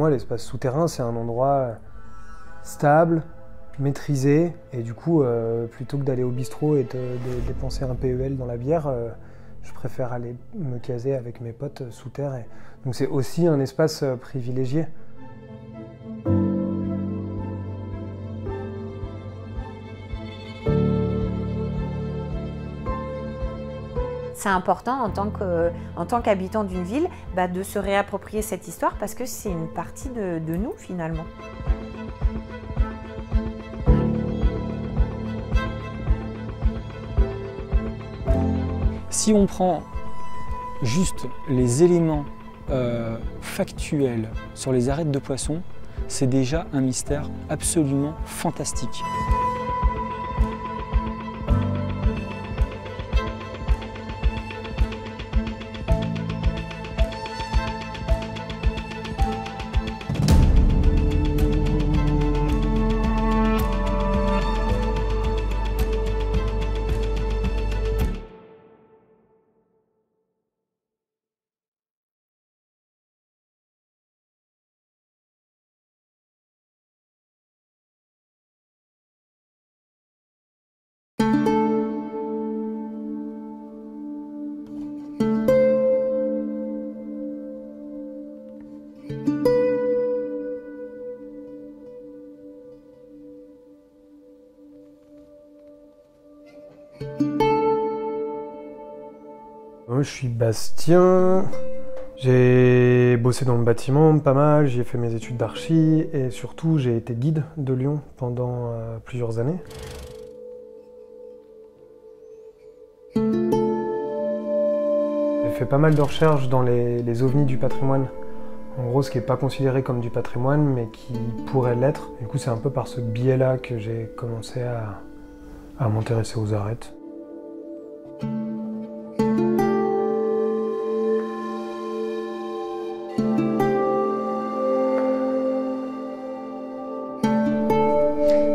moi, l'espace souterrain, c'est un endroit stable, maîtrisé, et du coup, plutôt que d'aller au bistrot et de dépenser un PEL dans la bière, je préfère aller me caser avec mes potes sous terre. Donc c'est aussi un espace privilégié. C'est important en tant qu'habitant d'une ville de se réapproprier cette histoire parce que c'est une partie de nous finalement. Si on prend juste les éléments factuels sur les arêtes de poissons, c'est déjà un mystère absolument fantastique. Moi, je suis Bastien, j'ai bossé dans le bâtiment pas mal, j'ai fait mes études d'archi et surtout j'ai été guide de Lyon pendant plusieurs années. J'ai fait pas mal de recherches dans les ovnis du patrimoine. En gros, ce qui n'est pas considéré comme du patrimoine, mais qui pourrait l'être. Du coup, c'est un peu par ce biais-là que j'ai commencé à m'intéresser aux arêtes.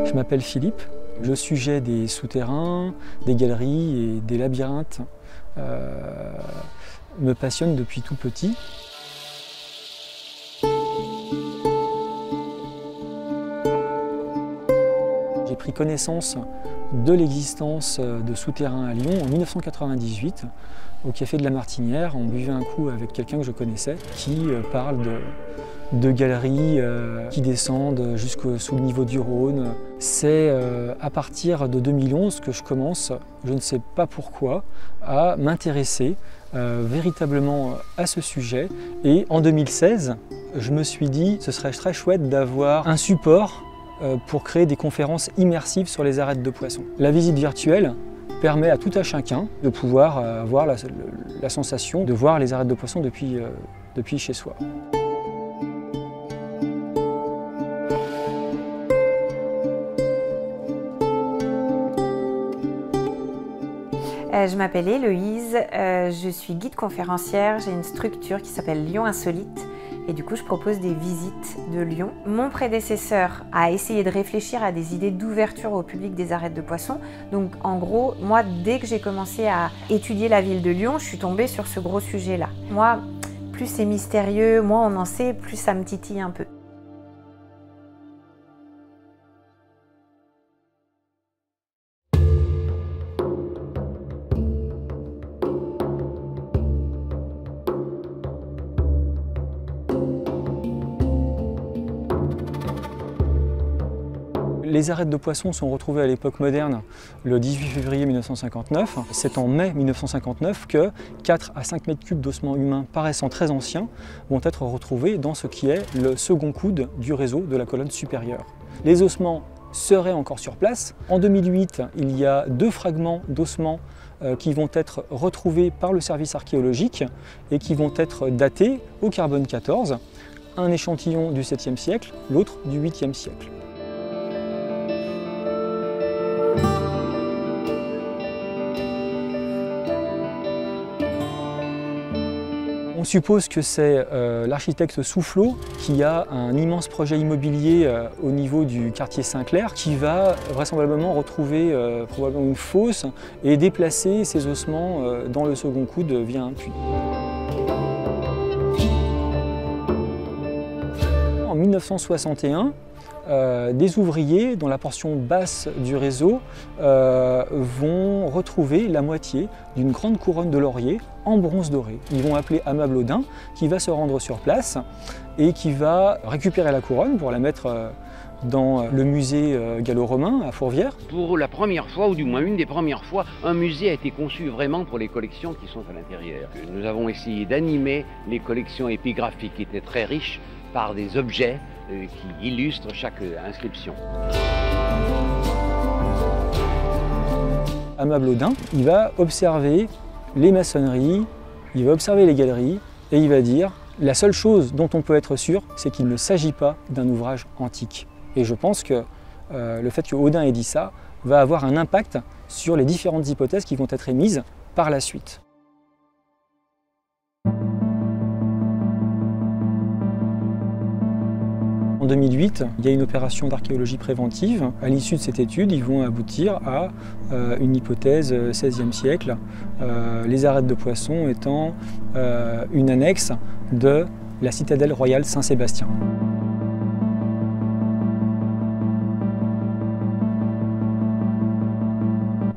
Je m'appelle Philippe. Le sujet des souterrains, des galeries et des labyrinthes me passionne depuis tout petit. J'ai pris connaissance de l'existence de souterrains à Lyon en 1998 au Café de la Martinière. On buvait un coup avec quelqu'un que je connaissais qui parle de galeries qui descendent sous le niveau du Rhône. C'est à partir de 2011 que je commence, je ne sais pas pourquoi, à m'intéresser véritablement à ce sujet. Et en 2016, je me suis dit ce serait très chouette d'avoir un support pour créer des conférences immersives sur les arêtes de poissons. La visite virtuelle permet à tout à chacun de pouvoir avoir la sensation de voir les arêtes de poissons depuis chez soi. Je m'appelle Héloïse, je suis guide conférencière, j'ai une structure qui s'appelle Lyon Insolite et du coup je propose des visites de Lyon. Mon prédécesseur a essayé de réfléchir à des idées d'ouverture au public des arêtes de poissons. Donc en gros, moi dès que j'ai commencé à étudier la ville de Lyon, je suis tombée sur ce gros sujet-là. Moi, plus c'est mystérieux, moins on en sait, plus ça me titille un peu. Les arêtes de poissons sont retrouvées à l'époque moderne le 18 février 1959. C'est en mai 1959 que 4 à 5 mètres cubes d'ossements humains paraissant très anciens vont être retrouvés dans ce qui est le second coude du réseau de la colonne supérieure. Les ossements seraient encore sur place. En 2008, il y a 2 fragments d'ossements qui vont être retrouvés par le service archéologique et qui vont être datés au carbone 14. Un échantillon du 7e siècle, l'autre du 8e siècle. On suppose que c'est l'architecte Soufflot qui a un immense projet immobilier au niveau du quartier Saint-Clair qui va vraisemblablement retrouver probablement une fosse et déplacer ses ossements dans le second coude via un puits. 1961, des ouvriers dans la portion basse du réseau vont retrouver la moitié d'une grande couronne de laurier en bronze doré. Ils vont appeler Aimable Audin qui va se rendre sur place et qui va récupérer la couronne pour la mettre dans le musée gallo-romain à Fourvière. Pour la première fois, ou du moins une des premières fois, un musée a été conçu vraiment pour les collections qui sont à l'intérieur. Nous avons essayé d'animer les collections épigraphiques qui étaient très riches par des objets qui illustrent chaque inscription. Aimable Audin, il va observer les maçonneries, il va observer les galeries et il va dire la seule chose dont on peut être sûr, c'est qu'il ne s'agit pas d'un ouvrage antique. Et je pense que le fait que Audin ait dit ça va avoir un impact sur les différentes hypothèses qui vont être émises par la suite. En 2008, il y a une opération d'archéologie préventive. À l'issue de cette étude, ils vont aboutir à une hypothèse XVIe siècle, les arêtes de poisson étant une annexe de la citadelle royale Saint-Sébastien.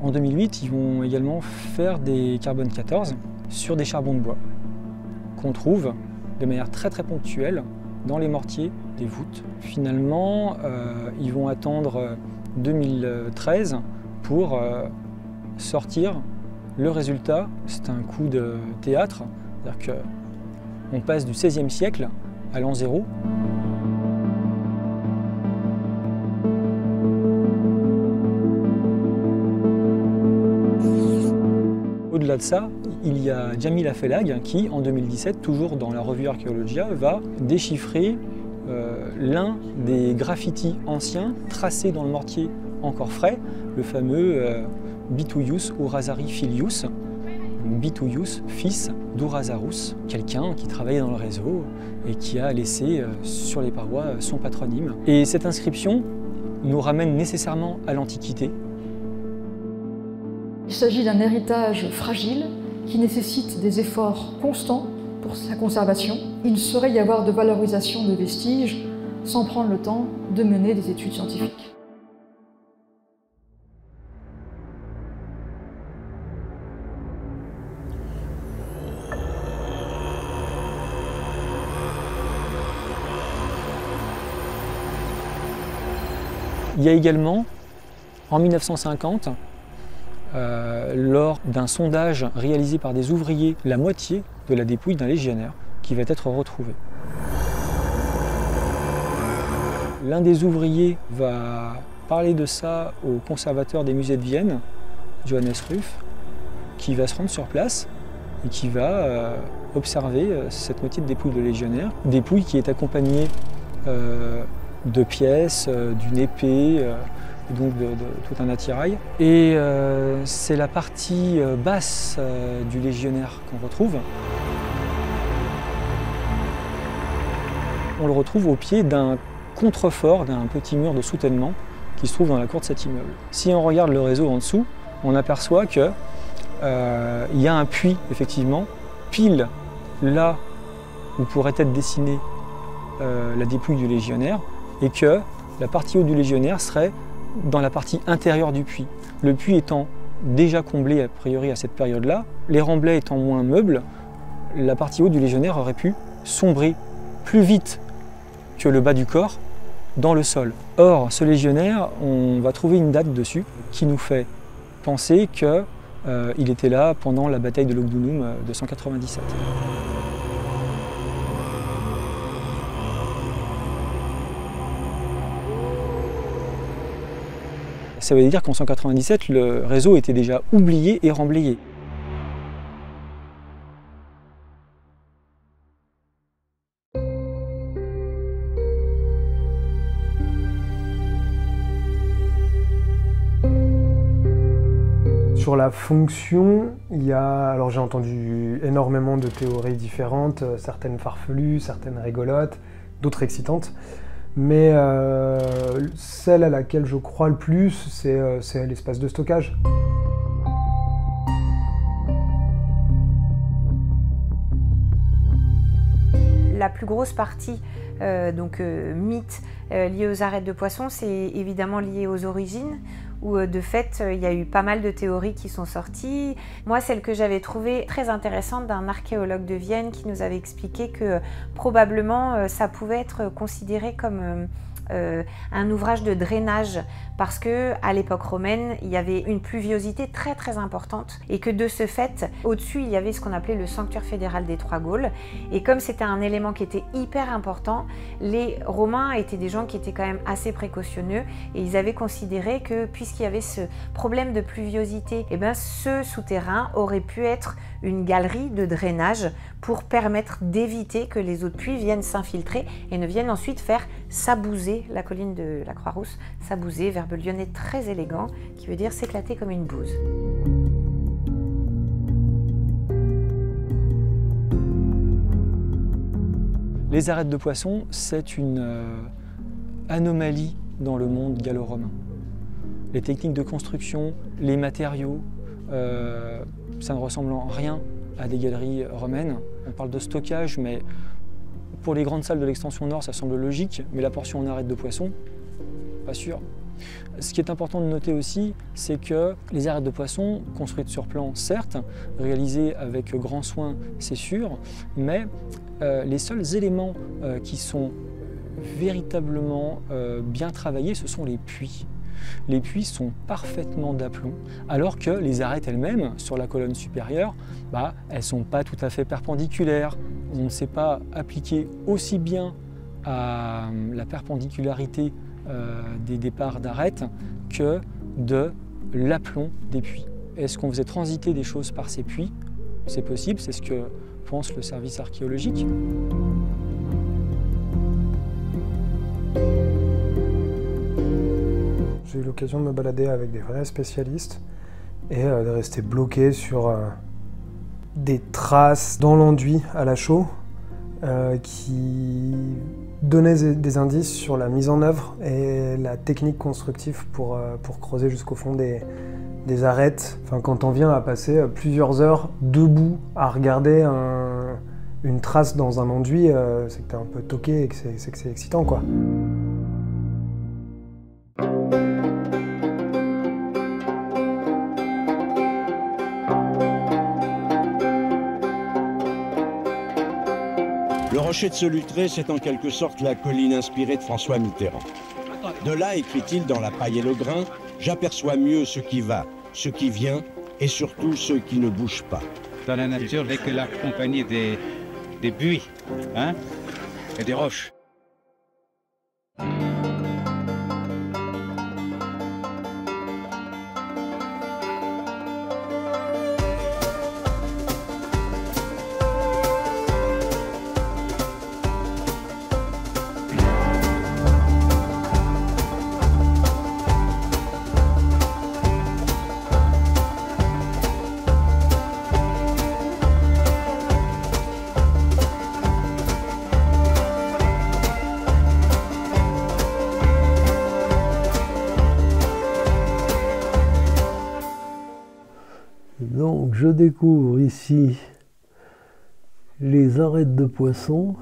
En 2008, ils vont également faire des carbone 14 sur des charbons de bois qu'on trouve de manière très ponctuelle dans les mortiers des voûtes. Finalement, ils vont attendre 2013 pour sortir le résultat. C'est un coup de théâtre, c'est-à-dire qu'on passe du XVIe siècle à l'an 0. Au-delà de ça, il y a Jamil Afelag qui, en 2017, toujours dans la revue Archéologia, va déchiffrer l'un des graffitis anciens tracés dans le mortier encore frais, le fameux Bituius Urazari Filius, Bituius, fils d'Urazarus, quelqu'un qui travaillait dans le réseau et qui a laissé sur les parois son patronyme. Et cette inscription nous ramène nécessairement à l'Antiquité. Il s'agit d'un héritage fragile qui nécessite des efforts constants pour sa conservation. Il ne saurait y avoir de valorisation de vestiges sans prendre le temps de mener des études scientifiques. Il y a également, en 1950, lors d'un sondage réalisé par des ouvriers, la moitié de la dépouille d'un légionnaire qui va être retrouvée. L'un des ouvriers va parler de ça au conservateur des musées de Vienne, Johannes Ruf, qui va se rendre sur place et qui va observer cette moitié de dépouille de légionnaire. Dépouille qui est accompagnée de pièces, d'une épée, donc de tout un attirail. Et c'est la partie basse du légionnaire qu'on retrouve. On le retrouve au pied d'un contrefort, d'un petit mur de soutènement qui se trouve dans la cour de cet immeuble. Si on regarde le réseau en dessous, on aperçoit qu'il y a un puits, effectivement, pile là où pourrait être dessinée la dépouille du légionnaire, et que la partie haute du légionnaire serait dans la partie intérieure du puits. Le puits étant déjà comblé a priori à cette période-là, les remblais étant moins meubles, la partie haute du légionnaire aurait pu sombrer plus vite que le bas du corps dans le sol. Or, ce légionnaire, on va trouver une date dessus qui nous fait penser qu'il était là pendant la bataille de Lugdunum de 197. Ça veut dire qu'en 197, le réseau était déjà oublié et remblayé. Sur la fonction, alors j'ai entendu énormément de théories différentes, certaines farfelues, certaines rigolotes, d'autres excitantes. Mais celle à laquelle je crois le plus, c'est l'espace de stockage. La plus grosse partie mythes liés aux arêtes de poisson, c'est évidemment lié aux origines, où de fait il y a eu pas mal de théories qui sont sorties. Moi, celle que j'avais trouvée très intéressante d'un archéologue de Vienne qui nous avait expliqué que probablement ça pouvait être considéré comme un ouvrage de drainage parce que à l'époque romaine il y avait une pluviosité très très importante et que de ce fait au-dessus il y avait ce qu'on appelait le sanctuaire fédéral des Trois Gaules, et comme c'était un élément qui était hyper important, les Romains étaient des gens qui étaient quand même assez précautionneux et ils avaient considéré que puisqu'il y avait ce problème de pluviosité, et ben ce souterrain aurait pu être une galerie de drainage pour permettre d'éviter que les eaux de pluie viennent s'infiltrer et ne viennent ensuite faire sabouser la colline de la Croix-Rousse, sabouser, verbe lyonnais très élégant, qui veut dire s'éclater comme une bouse. Les arêtes de poisson, c'est une anomalie dans le monde gallo-romain. Les techniques de construction, les matériaux, ça ne ressemble en rien à des galeries romaines. On parle de stockage, mais pour les grandes salles de l'extension nord, ça semble logique, mais la portion en arêtes de poisson, pas sûr. Ce qui est important de noter aussi, c'est que les arêtes de poisson, construites sur plan, certes, réalisées avec grand soin, c'est sûr, mais les seuls éléments qui sont véritablement bien travaillés, ce sont les puits. Les puits sont parfaitement d'aplomb, alors que les arêtes elles-mêmes, sur la colonne supérieure, elles ne sont pas tout à fait perpendiculaires. On ne sait pas appliquer aussi bien à la perpendicularité des départs d'arêtes que de l'aplomb des puits. Est-ce qu'on faisait transiter des choses par ces puits? C'est possible, c'est ce que pense le service archéologique. J'ai eu l'occasion de me balader avec des vrais spécialistes et de rester bloqué sur des traces dans l'enduit à la chaux qui donnaient des indices sur la mise en œuvre et la technique constructive pour creuser jusqu'au fond des arêtes. Enfin, quand on vient à passer plusieurs heures debout à regarder une trace dans un enduit, c'est que t'es un peu toqué et que c'est excitant, quoi. Le rocher de Solutré, c'est en quelque sorte la colline inspirée de François Mitterrand. De là, écrit-il dans La Paille et le Grain, j'aperçois mieux ce qui va, ce qui vient, et surtout ce qui ne bouge pas. Dans la nature, n'est que la compagnie des buis, hein, et des roches. Donc je découvre ici les arêtes de poisson.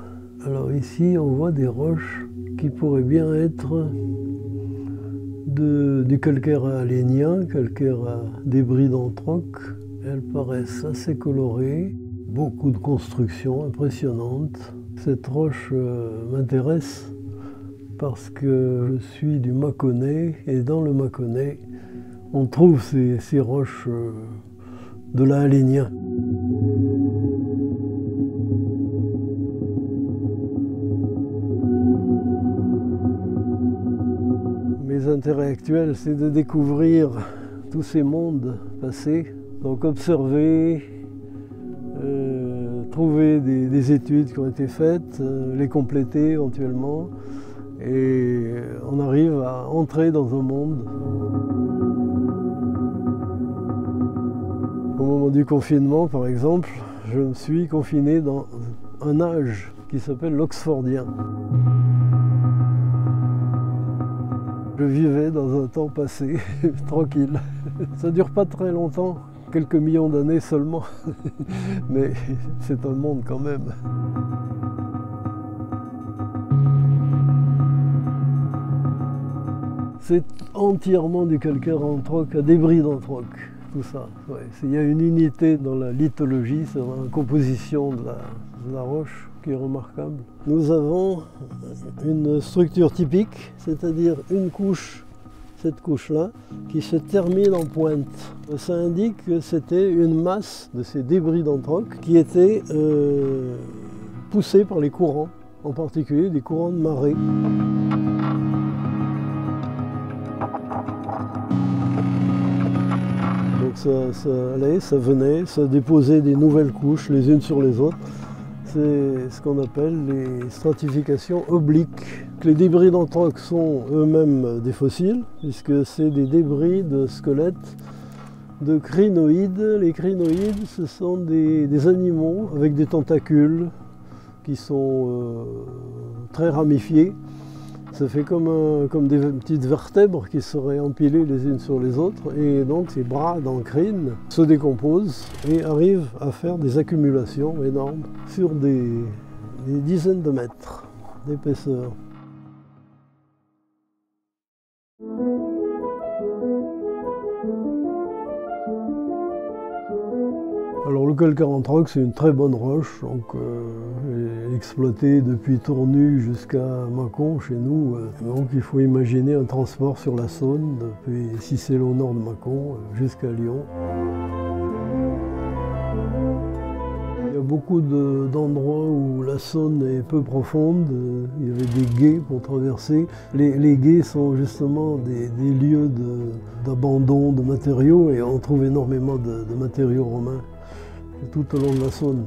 Alors ici on voit des roches qui pourraient bien être du calcaire alénien, calcaire à débris d'anthroque. Elles paraissent assez colorées, beaucoup de constructions impressionnantes. Cette roche m'intéresse parce que je suis du Mâconnais et dans le Mâconnais on trouve ces roches de l'alénien. Mes intérêts actuels, c'est de découvrir tous ces mondes passés, donc observer, trouver des études qui ont été faites, les compléter éventuellement, et on arrive à entrer dans un monde. Au moment du confinement, par exemple, je me suis confiné dans un âge qui s'appelle l'Oxfordien. Je vivais dans un temps passé, tranquille. Ça ne dure pas très longtemps, quelques millions d'années seulement, mais c'est un monde quand même. C'est entièrement du calcaire anthroque à débris d'anthroque, tout ça. Ouais. Il y a une unité dans la lithologie, c'est dans la composition de la roche qui est remarquable. Nous avons une structure typique, c'est-à-dire une couche, cette couche-là, qui se termine en pointe. Ça indique que c'était une masse de ces débris d'anthroque qui étaient poussés par les courants, en particulier des courants de marée. Donc ça allait, ça venait, ça déposait des nouvelles couches les unes sur les autres. C'est ce qu'on appelle les stratifications obliques. Les débris d'anthroque sont eux-mêmes des fossiles, puisque c'est des débris de squelettes de crinoïdes. Les crinoïdes, ce sont des animaux avec des tentacules qui sont très ramifiés. Ça fait comme des petites vertèbres qui seraient empilées les unes sur les autres. Et donc ces bras d'encrine se décomposent et arrivent à faire des accumulations énormes sur des dizaines de mètres d'épaisseur. Alors le calcaire anthroque, c'est une très bonne roche, donc exploitée depuis Tournu jusqu'à Mâcon chez nous. Donc il faut imaginer un transport sur la Saône depuis Cicélo au nord de Mâcon jusqu'à Lyon. Il y a beaucoup d'endroits où la Saône est peu profonde, il y avait des gués pour traverser. Les gués sont justement des lieux d'abandon de matériaux et on trouve énormément de matériaux romains tout au long de la Saône.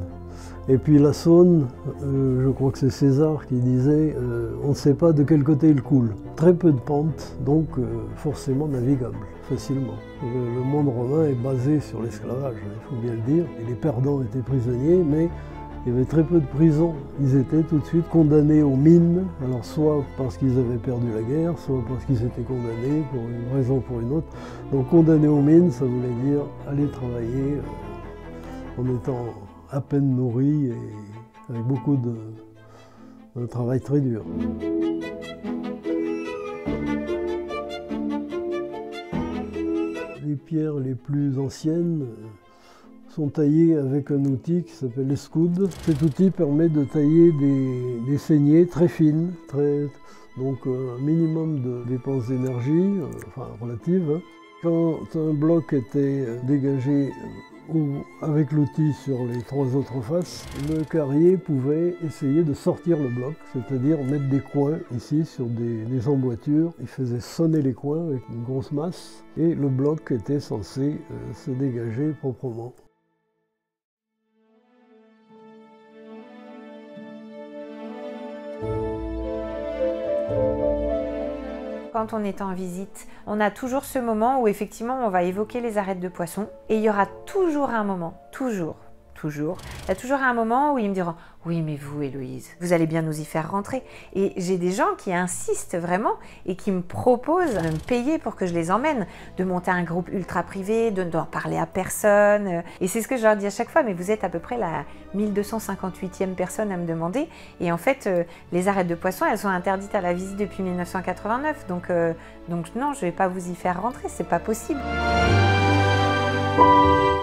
Et puis la Saône, je crois que c'est César qui disait on ne sait pas de quel côté il coule. Très peu de pente, donc forcément navigable, facilement. Le monde romain est basé sur l'esclavage, il faut bien le dire. Et les perdants étaient prisonniers, mais il y avait très peu de prisons. Ils étaient tout de suite condamnés aux mines, alors soit parce qu'ils avaient perdu la guerre, soit parce qu'ils étaient condamnés pour une raison ou pour une autre. Donc condamnés aux mines, ça voulait dire aller travailler en étant à peine nourri et avec beaucoup de travail très dur. Les pierres les plus anciennes sont taillées avec un outil qui s'appelle l'escoude. Cet outil permet de tailler des saignées très fines, donc un minimum de dépenses d'énergie, enfin relative. Hein. Quand un bloc était dégagé avec l'outil sur les trois autres faces, le carrier pouvait essayer de sortir le bloc, c'est-à-dire mettre des coins ici sur des emboîtures. Il faisait sonner les coins avec une grosse masse et le bloc était censé se dégager proprement. Quand on est en visite, on a toujours ce moment où effectivement on va évoquer les arêtes de poisson et il y aura toujours un moment, toujours, il y a toujours un moment où ils me diront « Oui, mais vous, Héloïse, vous allez bien nous y faire rentrer ». Et j'ai des gens qui insistent vraiment et qui me proposent de me payer pour que je les emmène, de monter un groupe ultra privé, de n'en parler à personne. Et c'est ce que je leur dis à chaque fois, mais vous êtes à peu près la 1258e personne à me demander. Et en fait, les arêtes de poisson, elles sont interdites à la visite depuis 1989. Donc non, je ne vais pas vous y faire rentrer, c'est pas possible.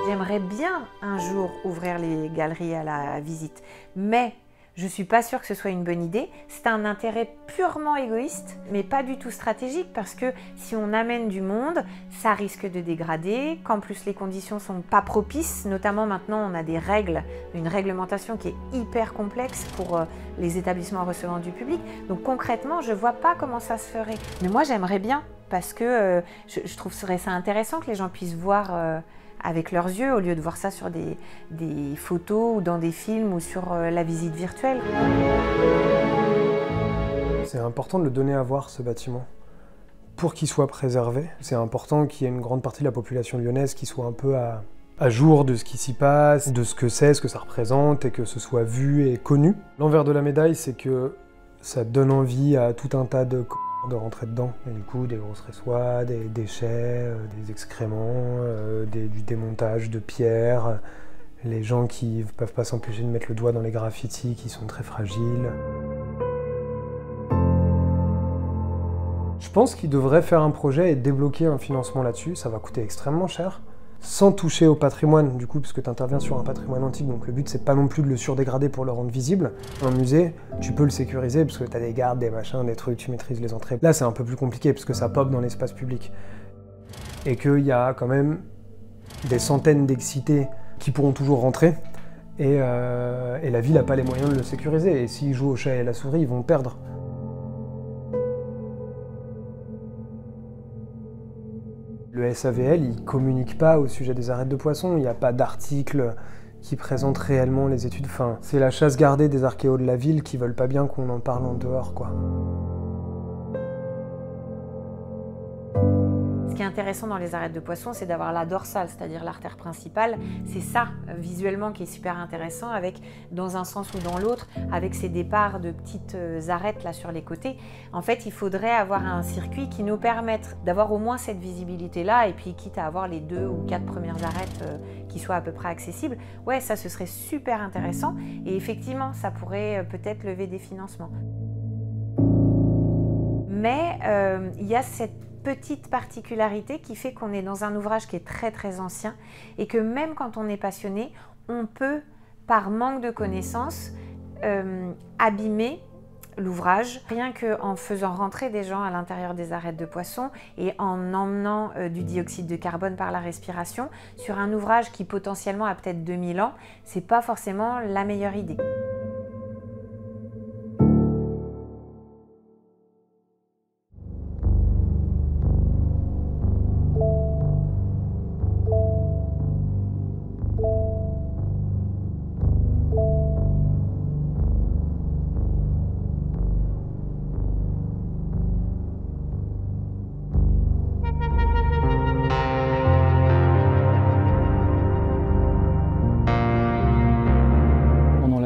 J'aimerais bien un jour ouvrir les galeries à la visite, mais je ne suis pas sûre que ce soit une bonne idée. C'est un intérêt purement égoïste, mais pas du tout stratégique, parce que si on amène du monde, ça risque de dégrader, qu'en plus les conditions ne sont pas propices, notamment maintenant on a des règles, une réglementation qui est hyper complexe pour les établissements recevant du public. Donc concrètement, je ne vois pas comment ça se ferait. Mais moi j'aimerais bien, parce que je trouverais ça intéressant que les gens puissent voir avec leurs yeux, au lieu de voir ça sur des photos ou dans des films ou sur la visite virtuelle. C'est important de le donner à voir, ce bâtiment, pour qu'il soit préservé. C'est important qu'il y ait une grande partie de la population lyonnaise qui soit un peu à jour de ce qui s'y passe, de ce que c'est, ce que ça représente, et que ce soit vu et connu. L'envers de la médaille, c'est que ça donne envie à tout un tas de rentrer dedans. Et du coup, des grosses ressoirs, des déchets, des excréments, du démontage de pierres, les gens qui ne peuvent pas s'empêcher de mettre le doigt dans les graffitis qui sont très fragiles. Je pense qu'il devrait faire un projet et débloquer un financement là-dessus. Ça va coûter extrêmement cher, sans toucher au patrimoine, du coup, parce que tu interviens sur un patrimoine antique, donc le but, c'est pas non plus de le surdégrader pour le rendre visible. Un musée, tu peux le sécuriser, parce que tu as des gardes, des machins, des trucs, tu maîtrises les entrées. Là, c'est un peu plus compliqué, parce que ça pop dans l'espace public. Et qu'il y a quand même des centaines d'excités qui pourront toujours rentrer, et la ville n'a pas les moyens de le sécuriser. Et s'ils jouent au chat et à la souris, ils vont perdre. Le SAVL, il ne communique pas au sujet des arêtes de poissons, il n'y a pas d'article qui présente réellement les études. Enfin, c'est la chasse gardée des archéos de la ville qui veulent pas bien qu'on en parle en dehors, quoi. Ce qui est intéressant dans les arêtes de poissons, c'est d'avoir la dorsale, c'est-à-dire l'artère principale. C'est ça, visuellement, qui est super intéressant, avec, dans un sens ou dans l'autre, avec ces départs de petites arêtes là sur les côtés. En fait, il faudrait avoir un circuit qui nous permette d'avoir au moins cette visibilité-là, et puis quitte à avoir les 2 ou 4 premières arêtes qui soient à peu près accessibles. Ouais, ça, ce serait super intéressant, et effectivement, ça pourrait peut-être lever des financements. Mais il y a cette petite particularité qui fait qu'on est dans un ouvrage qui est très très ancien et que même quand on est passionné, on peut, par manque de connaissances, abîmer l'ouvrage, rien qu'en faisant rentrer des gens à l'intérieur des arêtes de poissons et en emmenant du dioxyde de carbone par la respiration sur un ouvrage qui potentiellement a peut-être 2000 ans, c'est pas forcément la meilleure idée.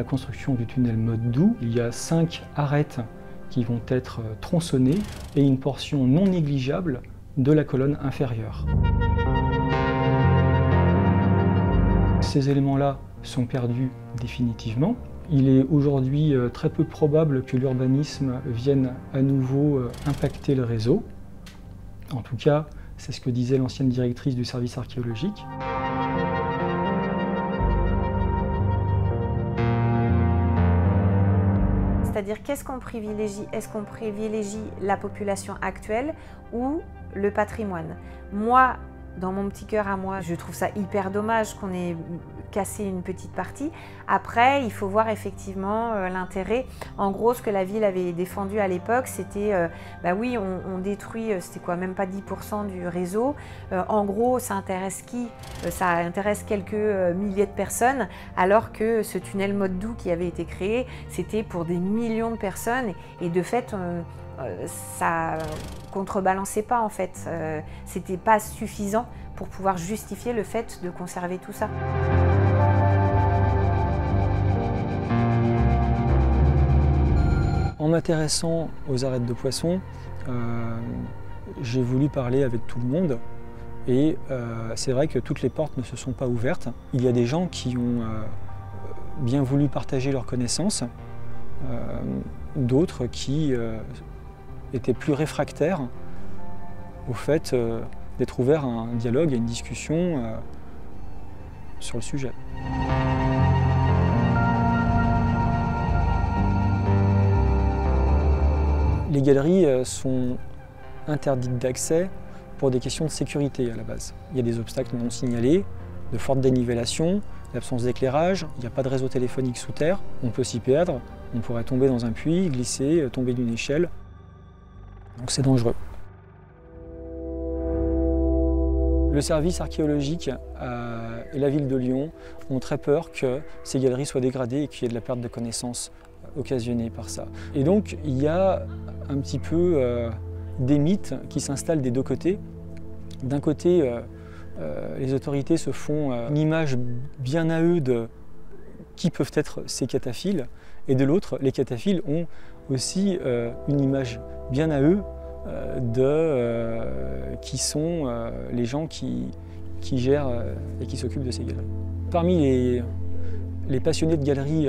Construction du tunnel Motte-Doux, il y a 5 arêtes qui vont être tronçonnées et une portion non négligeable de la colonne inférieure. Ces éléments-là sont perdus définitivement. Il est aujourd'hui très peu probable que l'urbanisme vienne à nouveau impacter le réseau. En tout cas, c'est ce que disait l'ancienne directrice du service archéologique. C'est-à-dire, qu'est-ce qu'on privilégie? Est-ce qu'on privilégie la population actuelle ou le patrimoine? Moi, dans mon petit cœur à moi, je trouve ça hyper dommage qu'on ait cassé une petite partie. Après, il faut voir effectivement l'intérêt. En gros, ce que la ville avait défendu à l'époque, c'était, bah oui, on détruit, c'était quoi, même pas 10% du réseau. En gros, ça intéresse qui? Ça intéresse quelques milliers de personnes, alors que ce tunnel Motte-Doux qui avait été créé, c'était pour des millions de personnes. Et de fait, ça contrebalançait pas en fait, c'était pas suffisant pour pouvoir justifier le fait de conserver tout ça. En m'intéressant aux arêtes de poissons, j'ai voulu parler avec tout le monde et c'est vrai que toutes les portes ne se sont pas ouvertes. Il y a des gens qui ont bien voulu partager leurs connaissances, d'autres qui étaient plus réfractaires au fait d'être ouverts à un dialogue, à une discussion sur le sujet. Les galeries sont interdites d'accès pour des questions de sécurité à la base. Il y a des obstacles non signalés, de fortes dénivellations, l'absence d'éclairage, il n'y a pas de réseau téléphonique sous terre, on peut s'y perdre, on pourrait tomber dans un puits, glisser, tomber d'une échelle. Donc c'est dangereux. Le service archéologique et la ville de Lyon ont très peur que ces galeries soient dégradées et qu'il y ait de la perte de connaissances occasionnée par ça. Et donc il y a un petit peu des mythes qui s'installent des deux côtés. D'un côté, les autorités se font une image bien à eux de qui peuvent être ces cataphiles, et de l'autre, les cataphiles ont aussi une image bien à eux qui sont les gens qui gèrent et qui s'occupent de ces galeries. Parmi les passionnés de galeries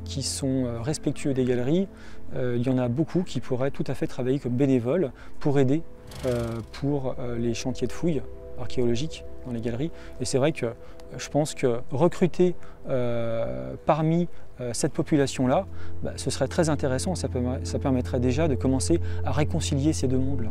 qui sont respectueux des galeries, il y en a beaucoup qui pourraient tout à fait travailler comme bénévoles pour aider pour les chantiers de fouilles archéologiques dans les galeries. Et c'est vrai que je pense que recruter parmi cette population-là, ce serait très intéressant, ça permettrait déjà de commencer à réconcilier ces deux mondes-là.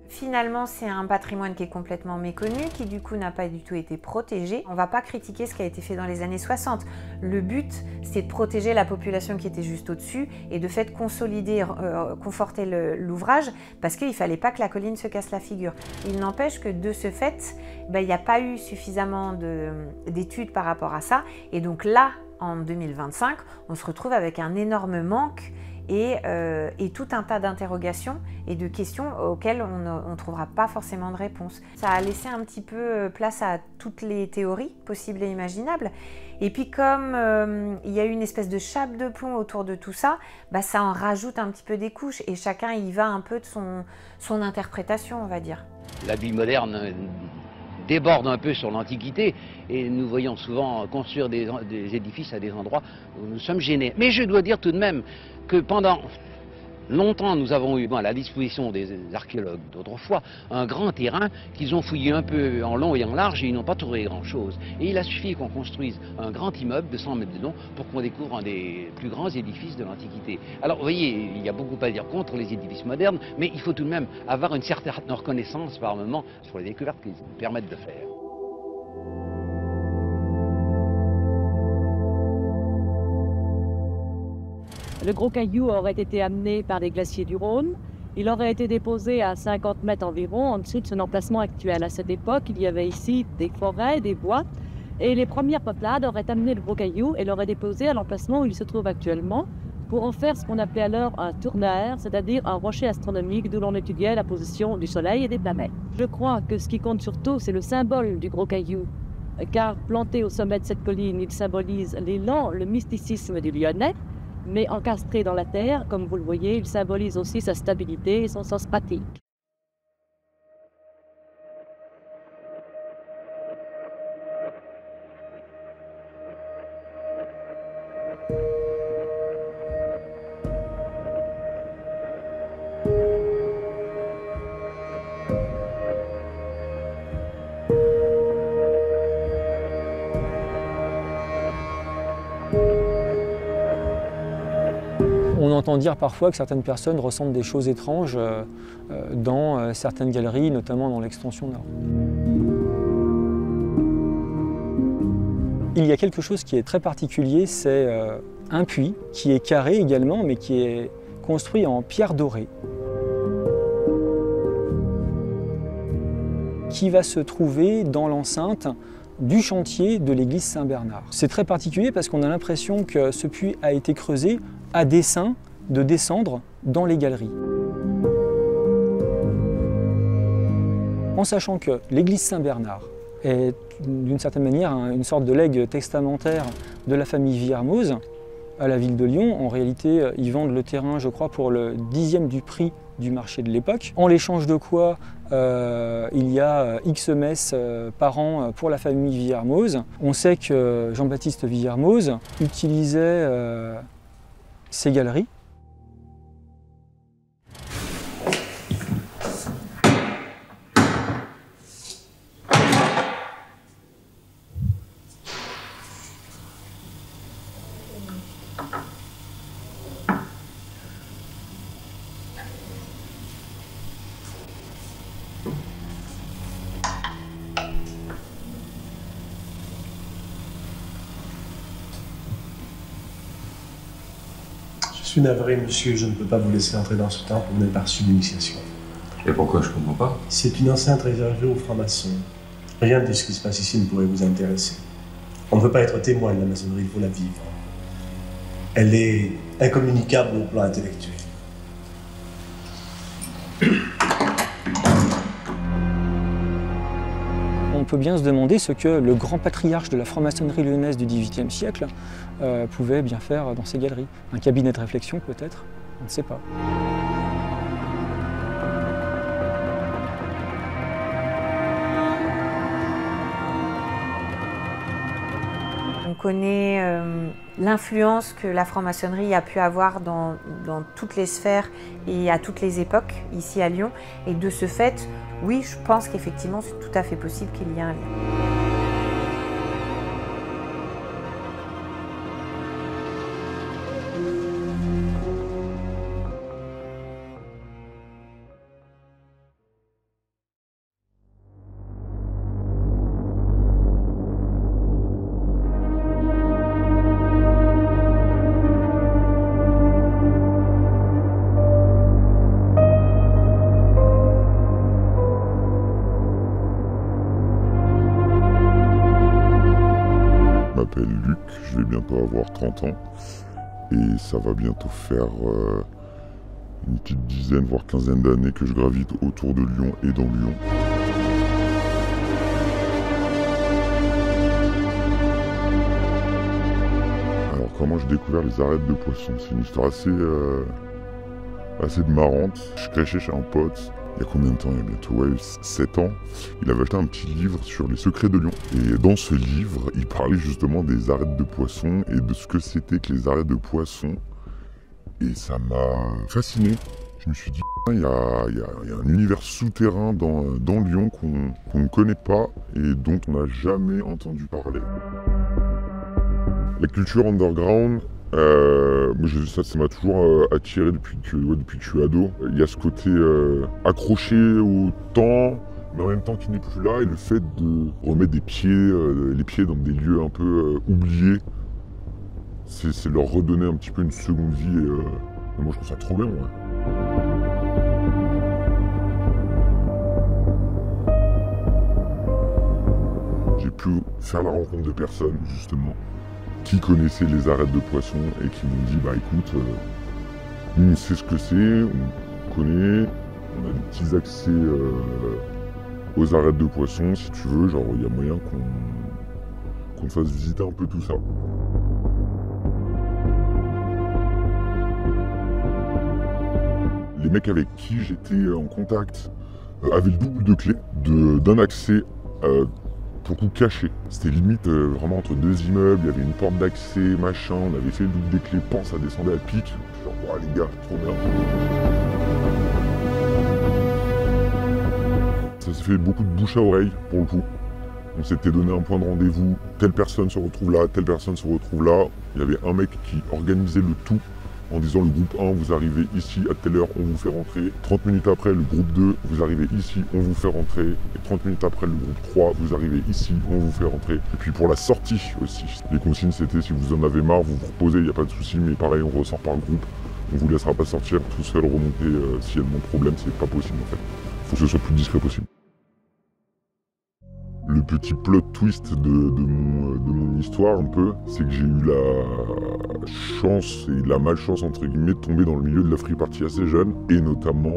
Finalement, c'est un patrimoine qui est complètement méconnu, qui du coup n'a pas du tout été protégé. On ne va pas critiquer ce qui a été fait dans les années 60. Le but, c'est de protéger la population qui était juste au-dessus et de fait consolider, conforter l'ouvrage parce qu'il ne fallait pas que la colline se casse la figure. Il n'empêche que de ce fait, il n'y a pas eu suffisamment d'études par rapport à ça. Et donc là, en 2025, on se retrouve avec un énorme manque et tout un tas d'interrogations et de questions auxquelles on ne trouvera pas forcément de réponse. Ça a laissé un petit peu place à toutes les théories possibles et imaginables. Et puis comme il y a eu une espèce de chape de plomb autour de tout ça, ça en rajoute un petit peu des couches et chacun y va un peu de son interprétation, on va dire. La vie moderne déborde un peu sur l'Antiquité et nous voyons souvent construire des édifices à des endroits où nous sommes gênés. Mais je dois dire tout de même que pendant longtemps nous avons eu à la disposition des archéologues d'autrefois un grand terrain qu'ils ont fouillé un peu en long et en large et ils n'ont pas trouvé grand-chose. Et il a suffi qu'on construise un grand immeuble de 100 mètres de long pour qu'on découvre un des plus grands édifices de l'Antiquité. Alors vous voyez, il y a beaucoup à dire contre les édifices modernes, mais il faut tout de même avoir une certaine reconnaissance par moment sur les découvertes qu'ils nous permettent de faire. Le gros caillou aurait été amené par les glaciers du Rhône. Il aurait été déposé à 50 mètres environ, en dessous de son emplacement actuel. À cette époque, il y avait ici des forêts, des bois, et les premières peuplades auraient amené le gros caillou et l'auraient déposé à l'emplacement où il se trouve actuellement, pour en faire ce qu'on appelait alors un tournaire, c'est-à-dire un rocher astronomique d'où l'on étudiait la position du Soleil et des planètes. Je crois que ce qui compte surtout, c'est le symbole du gros caillou, car planté au sommet de cette colline, il symbolise l'élan, le mysticisme du Lyonnais, mais encastré dans la terre, comme vous le voyez, il symbolise aussi sa stabilité et son sens pratique. On entend dire parfois que certaines personnes ressentent des choses étranges dans certaines galeries, notamment dans l'extension nord. Il y a quelque chose qui est très particulier, c'est un puits qui est carré également, mais qui est construit en pierre dorée, qui va se trouver dans l'enceinte du chantier de l'église Saint-Bernard. C'est très particulier parce qu'on a l'impression que ce puits a été creusé à dessein de descendre dans les galeries. En sachant que l'église Saint-Bernard est d'une certaine manière une sorte de legs testamentaire de la famille Villermoz à la ville de Lyon. En réalité, ils vendent le terrain, je crois, pour le 10e du prix du marché de l'époque. En l'échange de quoi, il y a X messes par an pour la famille Villermoz. On sait que Jean-Baptiste Villermoz utilisait ces galeries. Je suis navré, monsieur, je ne peux pas vous laisser entrer dans ce temple, vous n'avez pas reçu d'initiation. Et pourquoi? Je comprends pas. C'est une enceinte réservée aux francs-maçons. Rien de ce qui se passe ici ne pourrait vous intéresser. On ne veut pas être témoin de la maçonnerie, il faut la vivre. Elle est incommunicable au plan intellectuel. On peut bien se demander ce que le grand patriarche de la franc-maçonnerie lyonnaise du XVIIIe siècle pouvait bien faire dans ces galeries. Un cabinet de réflexion peut-être, on ne sait pas. connaît l'influence que la franc-maçonnerie a pu avoir dans toutes les sphères et à toutes les époques ici à Lyon. Et de ce fait, oui, je pense qu'effectivement, c'est tout à fait possible qu'il y ait un lien. Je m'appelle Luc, je vais bientôt avoir 30 ans et ça va bientôt faire une petite dizaine voire quinzaine d'années que je gravite autour de Lyon et dans Lyon. Alors comment j'ai découvert les arêtes de poisson? C'est une histoire assez marrante. Je crêchais chez un pote. Il y a combien de temps? Il y a bientôt 7 ans. Il avait acheté un petit livre sur les secrets de Lyon. Et dans ce livre, il parlait justement des arêtes de poisson et de ce que c'était que les arêtes de poisson. Et ça m'a fasciné. Je me suis dit, il y a un univers souterrain dans Lyon qu'on ne connaît pas et dont on n'a jamais entendu parler. La culture underground, ça m'a toujours attiré depuis que je suis ado. Il y a ce côté accroché au temps, mais en même temps qui n'est plus là, et le fait de remettre les pieds dans des lieux un peu oubliés, c'est leur redonner un petit peu une seconde vie. Et moi je trouve ça trop bien. Ouais. J'ai pu faire la rencontre de personnes justement qui connaissaient les arêtes de poisson et qui m'ont dit, bah écoute, nous on sait ce que c'est, on connaît, on a des petits accès aux arêtes de poisson, si tu veux, genre il y a moyen qu'on te fasse visiter un peu tout ça. Les mecs avec qui j'étais en contact avaient le double de clés d'un accès pour le coup caché. C'était limite vraiment entre deux immeubles, il y avait une porte d'accès, machin, on avait fait le double des clés, ça descendait à pic. Genre, oh, les gars, trop bien. Ça s'est fait beaucoup de bouche à oreille pour le coup. On s'était donné un point de rendez-vous, telle personne se retrouve là, telle personne se retrouve là. Il y avait un mec qui organisait le tout en disant le groupe 1, vous arrivez ici à telle heure, on vous fait rentrer. 30 minutes après, le groupe 2, vous arrivez ici, on vous fait rentrer. Et 30 minutes après, le groupe 3, vous arrivez ici, on vous fait rentrer. Et puis pour la sortie aussi, les consignes c'était si vous en avez marre, vous vous reposez, il n'y a pas de souci, mais pareil, on ressort par groupe. On vous laissera pas sortir tout seul, remonter s'il y a de problème, c'est pas possible en fait. Faut que ce soit le plus discret possible. Le petit plot twist de mon histoire un peu, c'est que j'ai eu la chance et la malchance entre guillemets de tomber dans le milieu de la free party assez jeune, et notamment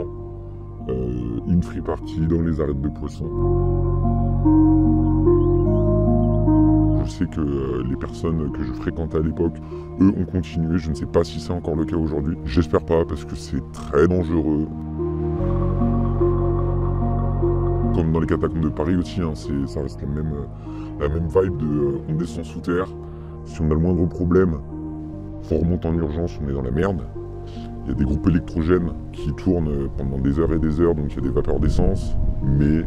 une free party dans les arêtes de poisson. Je sais que les personnes que je fréquentais à l'époque, eux ont continué, je ne sais pas si c'est encore le cas aujourd'hui. J'espère pas parce que c'est très dangereux. Comme dans les catacombes de Paris aussi, hein, ça reste la même vibe de on descend sous terre. Si on a le moindre problème, on remonte en urgence, on est dans la merde. Il y a des groupes électrogènes qui tournent pendant des heures et des heures, donc il y a des vapeurs d'essence. Mais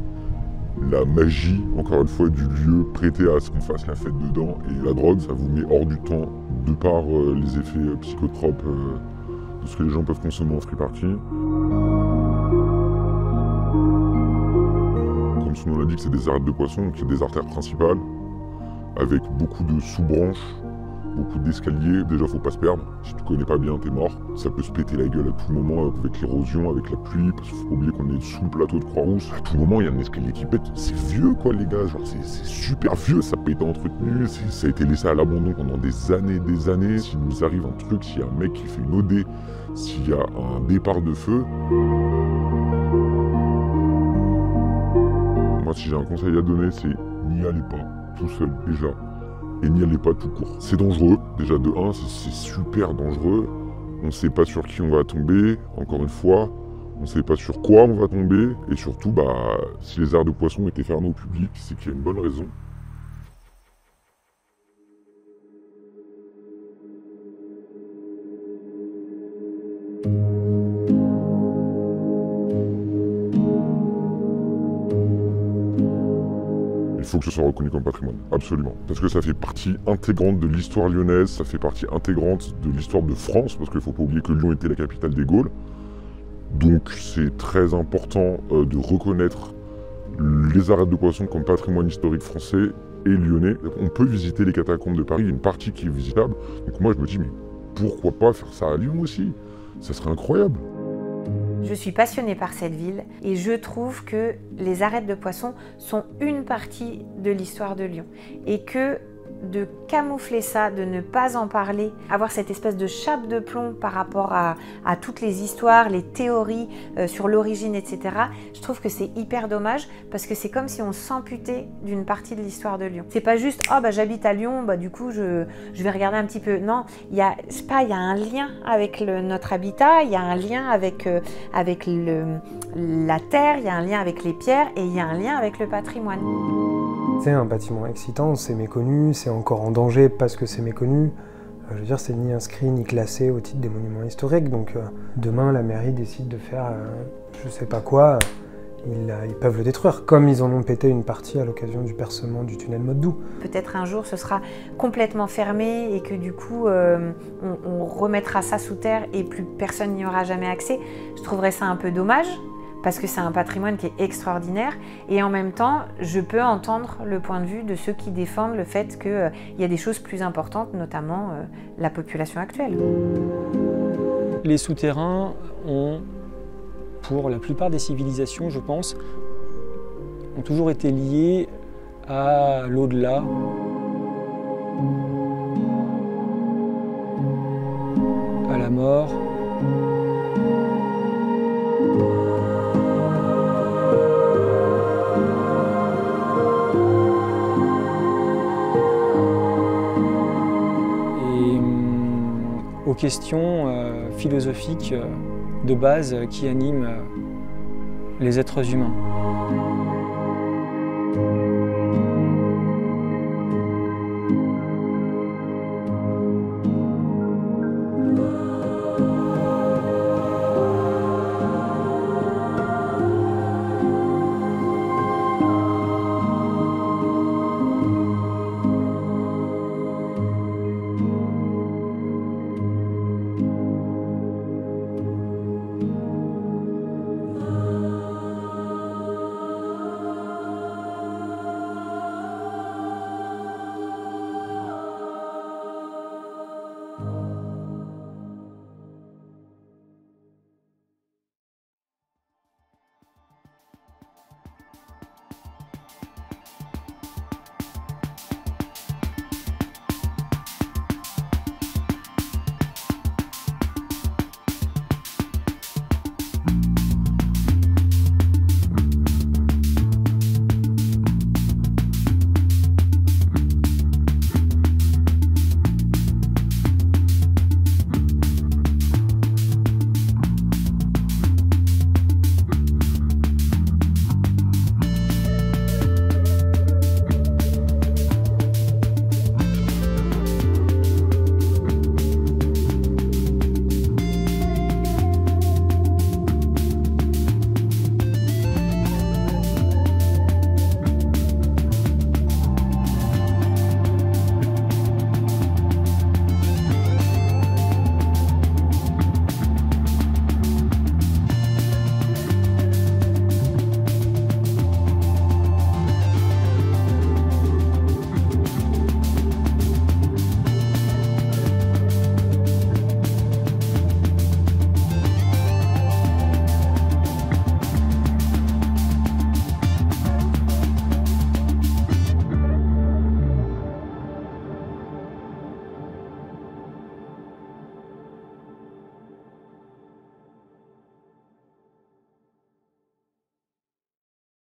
la magie, encore une fois, du lieu prêté à ce qu'on fasse la fête dedans. Et la drogue, ça vous met hors du temps, de par les effets psychotropes de ce que les gens peuvent consommer en free party. Comme son nom l'indique, c'est des arêtes de poisson, donc il y a des artères principales, avec beaucoup de sous-branches, beaucoup d'escaliers. Déjà, faut pas se perdre. Si tu connais pas bien, t'es mort. Ça peut se péter la gueule à tout moment avec l'érosion, avec la pluie, parce qu'il faut pas oublier qu'on est sous le plateau de Croix-Rousse. À tout moment, il y a un escalier qui pète. C'est vieux, quoi, les gars. Genre, c'est super vieux, ça peut être entretenu. Ça a été laissé à l'abandon pendant des années, des années. S'il nous arrive un truc, s'il y a un mec qui fait une OD, s'il y a un départ de feu. Moi, si j'ai un conseil à donner, c'est n'y allez pas tout seul déjà, et n'y allez pas tout court. C'est dangereux, déjà de 1, c'est super dangereux. On ne sait pas sur qui on va tomber, encore une fois, on ne sait pas sur quoi on va tomber, et surtout, si les aires de poisson étaient fermées au public, c'est qu'il y a une bonne raison. faut que ce soit reconnu comme patrimoine, absolument. Parce que ça fait partie intégrante de l'histoire lyonnaise, ça fait partie intégrante de l'histoire de France, parce qu'il ne faut pas oublier que Lyon était la capitale des Gaules. Donc c'est très important de reconnaître les arêtes de poissons comme patrimoine historique français et lyonnais. On peut visiter les catacombes de Paris, il y a une partie qui est visitable. Donc moi je me dis, mais pourquoi pas faire ça à Lyon aussi? Ça serait incroyable. Je suis passionnée par cette ville et je trouve que les arêtes de poissons sont une partie de l'histoire de Lyon et que de camoufler ça, de ne pas en parler, avoir cette espèce de chape de plomb par rapport à toutes les histoires, les théories sur l'origine, etc. Je trouve que c'est hyper dommage parce que c'est comme si on s'amputait d'une partie de l'histoire de Lyon. C'est pas juste « oh bah j'habite à Lyon, bah du coup je vais regarder un petit peu ». Non, il y a un lien avec notre habitat, il y a un lien avec la terre, il y a un lien avec les pierres et il y a un lien avec le patrimoine. C'est un bâtiment excitant, c'est méconnu, c'est encore en danger parce que c'est méconnu. Je veux dire, c'est ni inscrit ni classé au titre des monuments historiques. Donc demain, la mairie décide de faire je sais pas quoi, ils peuvent le détruire, comme ils en ont pété une partie à l'occasion du percement du tunnel Motte-Doux. Peut-être un jour ce sera complètement fermé et que du coup on remettra ça sous terre et plus personne n'y aura jamais accès. Je trouverais ça un peu dommage, parce que c'est un patrimoine qui est extraordinaire et en même temps, je peux entendre le point de vue de ceux qui défendent le fait qu'il y a des choses plus importantes, notamment la population actuelle. Les souterrains ont, pour la plupart des civilisations, je pense, ont toujours été liés à l'au-delà. À la mort. Aux questions philosophiques de base qui animent les êtres humains.